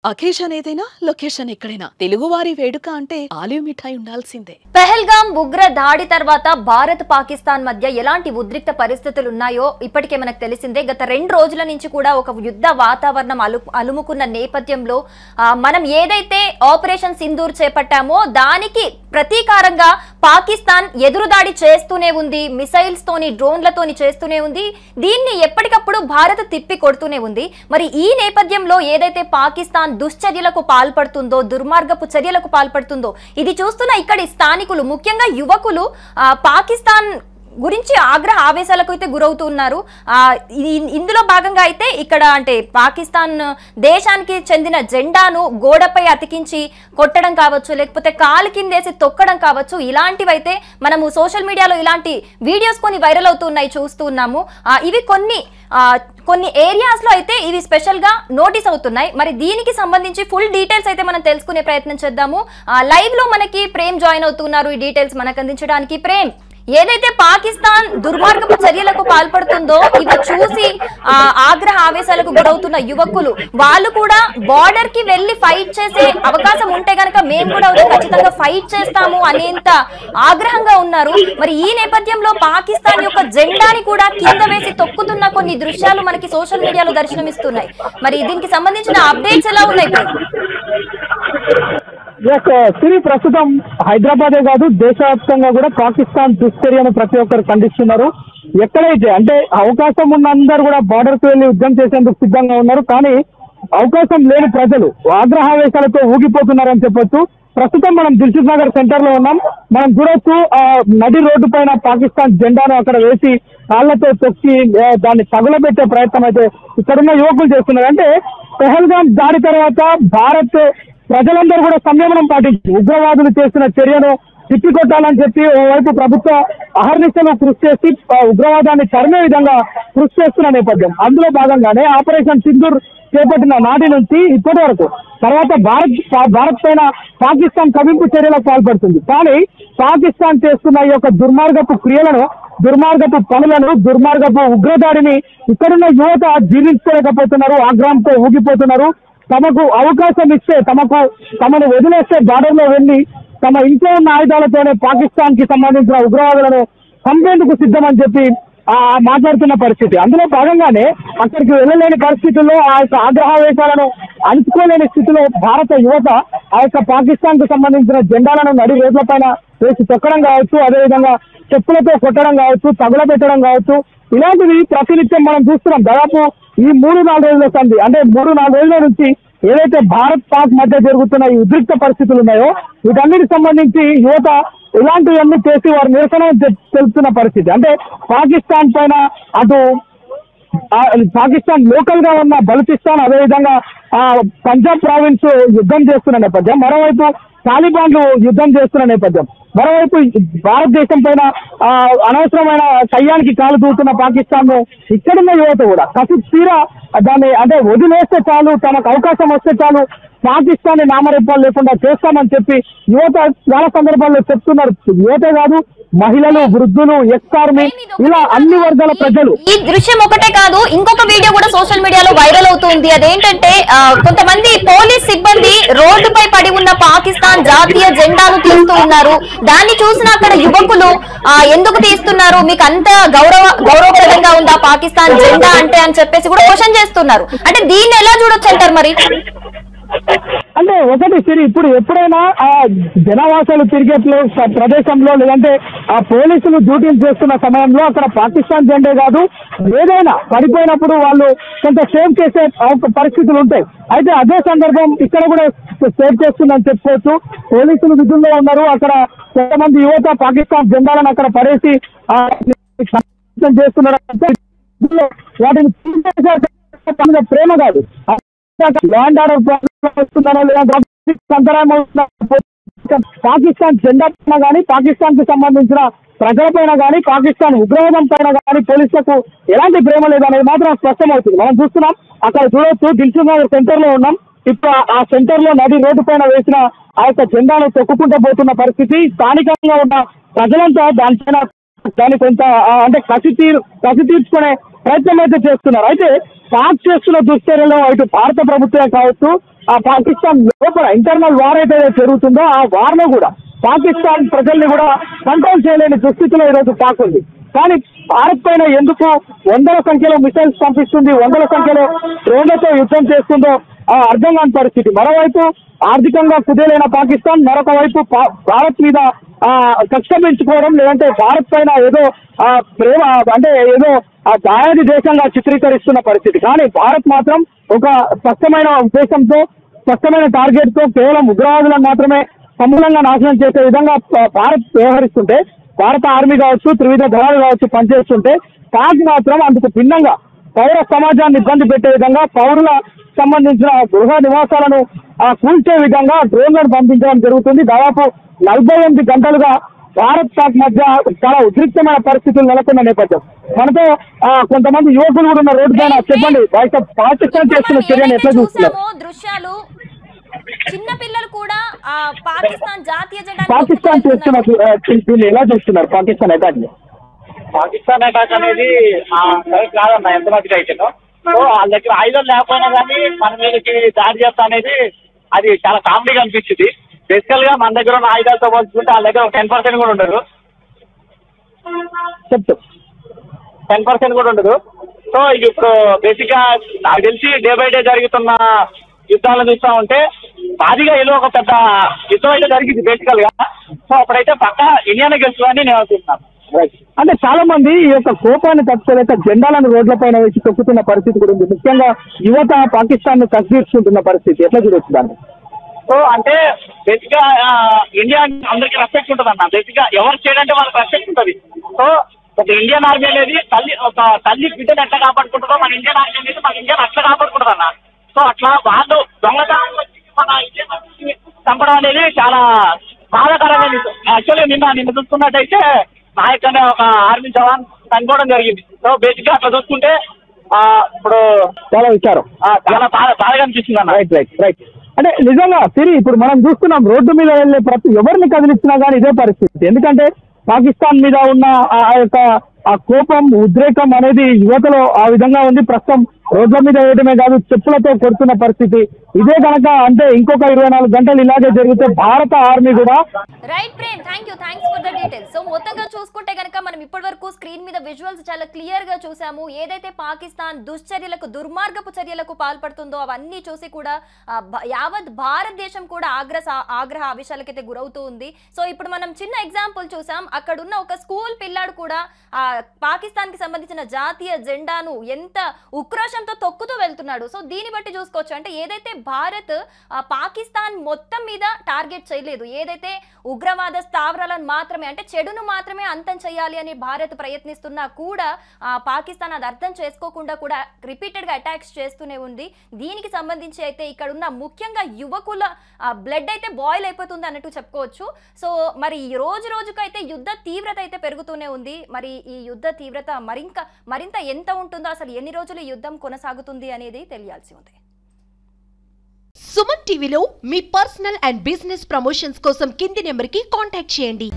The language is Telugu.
అకేషన్ ఏదైనా లొకేషన్ ఎక్కడైనా తెలుగువారి వేడుక అంటే ఆలివ్ మిఠాయి ఉండాల్సిందే. పహల్గామ్ ఉగ్ర దాడి తర్వాత భారత్ పాకిస్తాన్ మధ్య ఎలాంటి ఉద్రిక్త పరిస్థితులు ఉన్నాయో ఇప్పటికే మనకు తెలిసిందే. గత 2 రోజుల నుంచి కూడా ఒక యుద్ధ వాతావరణం అలుముకున్న నేపథ్యంలో మనం ఏదైతే ఆపరేషన్ సింధూర్ చేపట్టామో దానికి ప్రతీకారంగా పాకిస్తాన్ ఎదురుదాడి చేస్తూనే ఉంది. మిసైల్స్ తోని డ్రోన్లతోని చేస్తూనే ఉంది. దీన్ని ఎప్పటికప్పుడు భారత్ తిప్పి కొడుతూనే ఉంది. మరి ఈ నేపథ్యంలో ఏదైతే పాకిస్తాన్ దుశ్చర్యలకు పాల్పడుతుందో, దుర్మార్గపు చర్యలకు పాల్పడుతుందో ఇది చూస్తున్న ఇక్కడి స్థానికులు, ముఖ్యంగా యువకులు పాకిస్తాన్ గురించి ఆగ్రహ ఆవేశాలకు అయితే గురవుతున్నారు. ఇందులో భాగంగా అయితే ఇక్కడ అంటే పాకిస్తాన్ దేశానికి చెందిన జెండాను గోడపై అతికించి కొట్టడం కావచ్చు, లేకపోతే కాలు కిందేసి తొక్కడం కావచ్చు, ఇలాంటివైతే మనము సోషల్ మీడియాలో ఇలాంటి వీడియోస్ కొన్ని వైరల్ అవుతున్నాయి, చూస్తున్నాము. ఇవి కొన్ని ఏరియాస్ లో అయితే ఇవి స్పెషల్ గా నోటీస్ అవుతున్నాయి. మరి దీనికి సంబంధించి ఫుల్ డీటెయిల్స్ అయితే మనం తెలుసుకునే ప్రయత్నం చేద్దాము. లైవ్ లో మనకి ప్రేమ్ జాయిన్ అవుతున్నారు ఈ డీటెయిల్స్ మనకు అందించడానికి. ప్రేమ్, ఏదైతే పాకిస్తాన్ దుర్మార్గపు చర్యలకు పాల్పడుతుందో ఇవి చూసి ఆగ్రహ ఆవేశాలకు గురవుతున్న యువకులు వాళ్ళు కూడా బార్డర్ కి వెళ్లి ఫైట్ చేసే అవకాశం ఉంటే గనక మేము కూడా ఖచ్చితంగా ఫైట్ చేస్తాము అనేంత ఆగ్రహంగా ఉన్నారు. మరి ఈ నేపథ్యంలో పాకిస్తాన్ యొక్క జెండాని కూడా కింద వేసి తొక్కుతున్న కొన్ని దృశ్యాలు మనకి సోషల్ మీడియాలో దర్శనమిస్తున్నాయి. మరి దీనికి సంబంధించిన అప్డేట్స్ ఎలా ఉన్నాయి? సిరి ప్రస్తుతం హైదరాబాదే కాదు దేశవ్యాప్తంగా కూడా పాకిస్తాన్ దుశ్చర్యను ప్రతి ఒక్కరు ఖండిస్తున్నారు. ఎక్కడైతే అంటే అవకాశం ఉన్న అందరూ కూడా బార్డర్కి వెళ్లి యుద్ధం చేసేందుకు సిద్ధంగా ఉన్నారు. కానీ అవకాశం లేని ప్రజలు ఆగ్రహావేశాలతో ఊగిపోతున్నారని చెప్పొచ్చు. ప్రస్తుతం మనం దిల్సుఖ్ నగర్ సెంటర్ లో ఉన్నాం. మనం చూడొచ్చు నడి రోడ్డు పైన పాకిస్తాన్ జెండాను అక్కడ వేసి కాళ్లతో తొక్కి దాన్ని తగులబెట్టే ప్రయత్నం అయితే ఇక్కడున్న యువకులు చేస్తున్నారు. అంటే పహల్గామ్ దాడి తర్వాత భారత్ ప్రజలందరూ కూడా సంయమనం పాటించి ఉగ్రవాదులు చేస్తున్న చర్యను తిప్పికొట్టాలని చెప్పి ఓవైపు ప్రభుత్వ అహర్నిశలు కృషి చేసి ఉగ్రవాదాన్ని తరిమే విధంగా కృషి చేస్తున్న నేపథ్యం. అందులో భాగంగానే ఆపరేషన్ సింధూర్ చేపట్టిన నాటి నుంచి ఇప్పటి వరకు తర్వాత భారత్ పైన పాకిస్తాన్ కవింపు చర్యలకు పాల్పడుతుంది. కానీ పాకిస్తాన్ చేస్తున్న ఈ యొక్క దుర్మార్గపు క్రియలను, దుర్మార్గపు పనులను, దుర్మార్గపు ఉగ్రదాడిని ఇక్కడున్న యువత జీర్ణించుకోలేకపోతున్నారు. ఆగ్రహంతో ఊగిపోతున్నారు. తమకు అవకాశం ఇస్తే, తమను వదిలేస్తే బార్డర్ లో వెళ్లి తమ ఇంట్లో ఉన్న ఆయుధాలతోనే పాకిస్తాన్ కి సంబంధించిన ఉగ్రవాదులను చంపేందుకు సిద్ధమని చెప్పి మాట్లాడుతున్న పరిస్థితి. అందులో భాగంగానే అక్కడికి వెళ్ళలేని పరిస్థితుల్లో ఆ యొక్క ఆగ్రహావేశాలను అణుచుకోలేని స్థితిలో భారత యువత ఆ యొక్క పాకిస్తాన్ కు సంబంధించిన జెండాలను నడి రోడ్ల పైన వేసి తొక్కడం కావచ్చు, అదేవిధంగా చెప్పులతో కొట్టడం కావచ్చు, తగులబెట్టడం కావచ్చు, ఇలాంటివి ప్రతినిత్యం మనం చూస్తున్నాం. దాదాపు ఈ 3-4 రోజుల సంధి అంటే 3-4 రోజుల నుంచి ఏదైతే భారత్ పాక్ మధ్య జరుగుతున్న ఈ ఉద్రిక్త పరిస్థితులు ఉన్నాయో వీటన్నిటికి సంబంధించి యువత ఇలాంటివన్నీ చేసి వారు నిరసన తెలుపుతున్న పరిస్థితి. అంటే పాకిస్తాన్ పైన అటు పాకిస్తాన్ లోకల్ గా ఉన్న బలూచిస్తాన్, అదేవిధంగా పంజాబ్ ప్రావిన్స్ యుద్ధం చేస్తున్న నేపథ్యం, మరోవైపు తాలిబాన్లు యుద్ధం చేస్తున్న నేపథ్యం, మరోవైపు భారతదేశం పైన అనవసరమైన సయ్యానికి కాలు దూతున్న పాకిస్తాన్ ఇక్కడున్న యువత కూడా కసి తీరా దాన్ని అంటే వదిలేస్తే చాలు, తనకు అవకాశం వస్తే చాలు పాకిస్తాన్ నామరూపాలు లేకుండా చేస్తామని చెప్పి యువత చాలా సందర్భాల్లో చెప్తున్నారు. యువతే కాదు, మహిళలు, వృద్ధులు, ఎక్స్ ఆర్మీ, ఇలా అన్ని వర్గాల ప్రజలు. ఈ దృశ్యం ఒకటే కాదు, ఇంకొక వీడియో కూడా సోషల్ మీడియాలో వైరల్ అవుతుంది. అదేంటంటే కొంతమంది పోలీస్ సిబ్బంది రోడ్డుపై పడి ఉన్న పాకిస్తాన్ జాతీయ జెండాను తీస్తూ ఉన్నారు. దాన్ని చూసిన అక్కడ యువకులు ఎందుకు తీస్తున్నారు, మీకు అంత గౌరవప్రదంగా ఉందా పాకిస్తాన్ జెండా అంటే అని చెప్పేసి కూడా క్వశ్చన్ చేస్తున్నారు. అంటే దీన్ని ఎలా చూడొచ్చు అంటారు? మరి అంటే ఒకటి సిరి, ఇప్పుడు ఎప్పుడైనా ఆ జనవాసాలు తిరిగే ప్రదేశంలో లేదంటే ఆ పోలీసులు డ్యూటీలు చేస్తున్న సమయంలో అక్కడ పాకిస్తాన్ జెండే కాదు ఏదైనా పడిపోయినప్పుడు వాళ్ళు కొంత సేవ్ చేసే పరిస్థితులు ఉంటాయి. అయితే అదే సందర్భం ఇక్కడ కూడా సేవ్ చేస్తుందని చెప్పుకోవచ్చు. పోలీసులు విధుల్లో ఉన్నారు. అక్కడ కొంతమంది యువత పాకిస్తాన్ జెండాలను అక్కడ పడేసి చేస్తున్నారంటే వాటిని ప్రేమ కాదు, ల్యాండ్ ఆర్డర్ వస్తుందనో లేదా అంతరాయం పాకిస్తాన్ జెండా పైన కానీ, పాకిస్తాన్ కు సంబంధించిన ప్రజలపైన కానీ, పాకిస్తాన్ ఉగ్రవాదం పైన కానీ పోలీసులకు ఎలాంటి ప్రేమ లేదనేది మాత్రం స్పష్టమవుతుంది. మనం చూస్తున్నాం. అక్కడ చూడొచ్చు, దిల్సుఖ్ నగర్ సెంటర్ లో ఉన్నాం. ఇప్పుడు ఆ సెంటర్ లో నది రోడ్డు పైన వేసిన ఆ యొక్క జెండాను తొక్కుకుంటూ పోతున్న పరిస్థితి. స్థానికంగా ఉన్న ప్రజలంతా దానిపైన దాన్ని కొంత అంటే కసి తీర్చుకునే ప్రయత్నం అయితే చేస్తున్నారు. అయితే పాక్ చేస్తున్న దుశ్చర్యలో ఇటు భారత ప్రభుత్వమే కావచ్చు, ఆ పాకిస్తాన్ లోపల ఇంటర్నల్ వార్ అయితే జరుగుతుందో ఆ వార్ లో కూడా పాకిస్తాన్ ప్రజల్ని కూడా కంట్రోల్ చేయలేని దుస్థితిలో ఈరోజు పాక్ ఉంది. కానీ భారత్ పైన ఎందుకు వందల సంఖ్యలో మిసైల్స్ పంపిస్తుంది, వందల సంఖ్యలో డ్రోన్లతో యుద్ధం చేస్తుందో అర్థం కాని పరిస్థితి. మరోవైపు ఆర్థికంగా కుదేలైన పాకిస్తాన్, మరొక వైపు భారత్ మీద కక్ష పెంచుకోవడం, లేదంటే భారత్ పైన ఏదో ప్రేమ అంటే ఏదో దాయాది దేశంగా చిత్రీకరిస్తున్న పరిస్థితి. కానీ భారత్ మాత్రం ఒక స్పష్టమైన ఉద్దేశంతో, స్పష్టమైన టార్గెట్ తో కేవలం ఉగ్రవాదులను మాత్రమే సమూలంగా నాశనం చేసే విధంగా భారత్ వ్యవహరిస్తుంటే, భారత ఆర్మీ కావచ్చు, త్రివిధ దళాలు కావచ్చు పనిచేస్తుంటే, పాక్ మాత్రం అందుకు భిన్నంగా పౌర సమాజాన్ని ఇబ్బంది పెట్టే విధంగా, పౌరుల సంబంధించిన గృహ నివాసాలను కూల్చే విధంగా డ్రోన్లను పంపించడం జరుగుతుంది. దాదాపు 48 గంటలుగా భారత్ పాక్ మధ్య చాలా ఉద్రిక్తమైన పరిస్థితులు నెలకొన్న నేపథ్యం. మనతో కొంతమంది యువకులు కూడా ఉన్న రోడ్డు పైన. చెప్పండి, పాకిస్తాన్ చేస్తున్న చర్యను ఎట్లా చూస్తున్నారు? దృశ్యాలు చిన్న పిల్లలు కూడా పాకిస్తాన్ జాతీయ జెండా పాకిస్తాన్ చేస్తున్న దీన్ని ఎలా చూస్తున్నారు? పాకిస్తాన్ అటాక్ అనేది కరెక్ట్ కాదన్న ఎంత మందికి అయితేనో. సో వాళ్ళ దగ్గర ఆయుధాలు లేకపోయినా కానీ మన మీదకి దాడి చేస్తా అనేది అది చాలా కామెడీగా అనిపించింది. బేసికల్ గా మన దగ్గర ఉన్న ఆయుధాలతో పోల్చుకుంటే వాళ్ళ దగ్గర 10% కూడా ఉండదు, 10% కూడా ఉండదు. సో ఇప్పుడు బేసిక్ గా నాకు తెలిసి డే బై డే జరుగుతున్న యుద్ధాలను చూస్తా ఉంటే భారీగా ఏదో ఒక పెద్ద యుద్ధం అయితే జరిగింది బేసికల్ గా. సో అప్పుడైతే పక్క ఇండియానే గెలుస్తుందని నేను అనుకుంటున్నాను. అంటే చాలా మంది ఈ యొక్క కోపాన్ని తట్టుకోలేక జెండాలను రోడ్ల పైన వేసి తొక్కుతున్న పరిస్థితి కూడా ఉంది. ముఖ్యంగా యువత పాకిస్తాన్ ను కసిరిస్తుంటున్న పరిస్థితి ఎట్లా చూడొచ్చు దాన్ని? సో అంటే బేసిక్ గా ఇండియా అందరికి రెస్పెక్ట్ ఉంటుంది అన్న. బేసిక్ గా ఎవరు చేయడంటే వాళ్ళకి రెస్పెక్ట్ ఉంటుంది. సో ఒక ఇండియన్ ఆర్మీ అనేది తల్లి బిడ్డను ఎట్లా కాపాడుకుంటుందో మన ఇండియన్ ఆర్మీ అనేది మన ఇండియన్ అట్లా కాపాడుకుంటుంది అన్న. సో అట్లా వాళ్ళు దొంగతనం వచ్చి మన ఇండియన్ ఆర్మీని చంపడం అనేది చాలా బాధాకరమైన. యాక్చువల్గా నిన్న చూసుకున్నట్టయితే నాయక్ ఒక ఆర్మీ జవాన్ చనిపోవడం జరిగింది. సో బేసిక్ గా అట్లా చూసుకుంటే ఇప్పుడు చాలా విచారం, చాలా బాధగా అనిపిస్తుంది అన్న. రైట్. అంటే నిజంగా ఇప్పుడు మనం చూస్తున్నాం రోడ్డు మీద వెళ్ళే ప్రతి ఎవరిని కదిలిచ్చినా కానీ ఇదే పరిస్థితి. ఎందుకంటే పాకిస్తాన్ మీద ఉన్న ఆ యొక్క కోపం, ఉద్రేకం అనేది యువతలో ఆ విధంగా ఉంది. ప్రస్తుతం రోడ్ల మీద వేయడమే కాదు, చెప్పులతో కొడుతున్న పరిస్థితి. ఇదే కనుక అంటే ఇంకొక 24 గంటలు ఇలాగే జరిగితే భారత ఆర్మీ కూడా. Right Prem, thanks for the details. So మొత్తంగా చూసుకుంటే కనుక మనం ఇప్పటి వరకు స్క్రీన్ మీద విజువల్స్ చాలా క్లియర్ గా చూసాము. ఏదైతే పాకిస్తాన్ దుశ్చర్యలకు, దుర్మార్గపు చర్యలకు పాల్పడుతుందో అవన్నీ చూసి కూడా యావత్ భారతదేశం కూడా ఆగ్రహ ఆవేశాలకైతే గురవుతూ ఉంది. సో ఇప్పుడు మనం చిన్న ఎగ్జాంపుల్ చూసాం. అక్కడున్న ఒక స్కూల్ పిల్లాడు కూడా పాకిస్తాన్ కి సంబంధించిన జాతీయ జెండాను ఎంత ఉక్రోషంతో తొక్కుతూ వెళ్తున్నాడు. సో దీన్ని బట్టి చూసుకోవచ్చు, అంటే ఏదైతే భారత్ పాకిస్తాన్ మొత్తం మీద టార్గెట్ చేయలేదు, ఏదైతే ఉగ్రవాద స్థావరాలను మాత్రమే అంటే చెడును మాత్రమే అంతం చేయాలి అని భారత్ ప్రయత్నిస్తున్నా కూడా పాకిస్తాన్ అది అర్థం చేసుకోకుండా కూడా రిపీటెడ్ గా అటాక్స్ చేస్తూనే ఉంది. దీనికి సంబంధించి అయితే ఇక్కడ ఉన్న ముఖ్యంగా యువకుల బ్లడ్ అయితే బాయిల్ అయిపోతుంది అన్నట్టు చెప్పుకోవచ్చు. సో మరి ఈ రోజుకు అయితే యుద్ధ తీవ్రత అయితే పెరుగుతూనే ఉంది. మరి ఈ యుద్ధ తీవ్రత మరింత ఎంత ఉంటుందో, అసలు ఎన్ని రోజులు ఈ యుద్ధం కొనసాగుతుంది అనేది తెలియాల్సి ఉంది. సుమన్ టీవీలో మీ పర్సనల్ అండ్ బిజినెస్ ప్రమోషన్స్ కోసం కింది నెంబర్కి కాంటాక్ట్ చేయండి.